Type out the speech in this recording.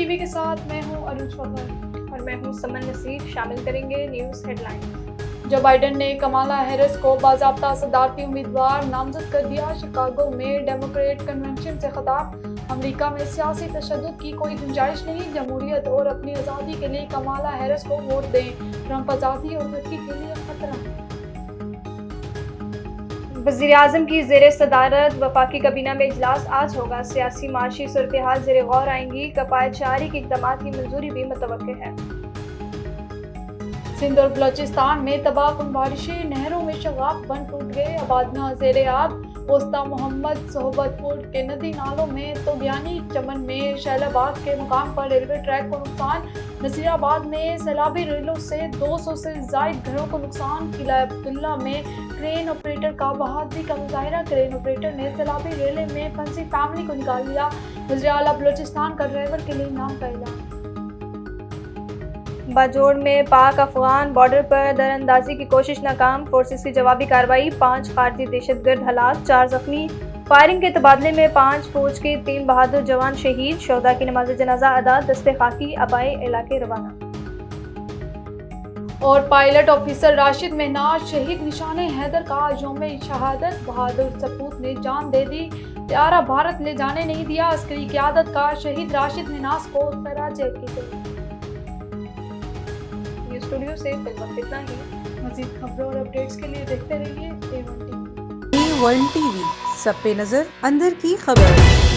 T V کے ساتھ میں ہوں اروج فخر اور میں ہوں سمن نصیر. شامل کریں گے نیوز ہیڈ لائنز. جو بائیڈن نے کمالا ہیرس کو باضابطہ صدارتی امیدوار نامزد کر دیا. شکاگو میں ڈیموکریٹ کنونشن سے خطاب. امریکہ میں سیاسی تشدد کی کوئی گنجائش نہیں. جمہوریت اور اپنی آزادی کے لیے کمالا ہیرس کو ووٹ دیں. ٹرمپ آزادی اور ترقی کے لیے خطرہ. وزیراعظم کی زیر صدارت وفاقی کابینہ میں اجلاس آج ہوگا. سیاسی معاشی صورتحال زیر غور آئیں گی. کفایت شعاری کے اقدامات کی منظوری بھی متوقع ہے. سندھ اور بلوچستان میں تباہ کن بارشیں. نہروں میں شگاف بند ٹوٹ گئے. آبادیاں زیر آب. وسطی محمد صحبت پور کے ندی نالوں میں توگیانی. چمن میں شیلاباد کے مقام پر ریلوے ٹریک کو نقصان. نصیر آباد میں سیلابی ریلوں سے 200 سے زائد گھروں کو نقصان. قلعہ عبداللہ میں کرین آپریٹر کا بہادری کا مظاہرہ. کرین آپریٹر نے سیلابی ریلے میں پھنسی فیملی کو نکال لیا. وزیر اعلیٰ بلوچستان کا ڈرائیور کے لیے انعام کا اعلان. باجوڑ میں پاک افغان بارڈر پر دراندازی کی کوشش ناکام. فورسز کی جوابی کارروائی. 5 خارجی دہشت گرد ہلاک، 4 زخمی. فائرنگ کے تبادلے میں 5 فوج کے 3 بہادر جوان شہید. شہداء کی نماز جنازہ ادا. دستِ خاکی عبائی علاقے روانہ. اور پائلٹ آفیسر راشد مہناز شہید. نشان حیدر کا یوم شہادت. بہادر سپوت نے جان دے دی. طیارہ بھارت لے جانے نہیں دیا. عسکری قیادت کا شہید راشد مہناز کو خراج عقیدت. نیوز اسٹوڈیو سے فی الوقت اتنا ہی. مزید خبروں اور اپڈیٹس کے لیے دیکھتے رہیے A1 TV. A1 TV، سب پہ نظر، اندر کی خبر.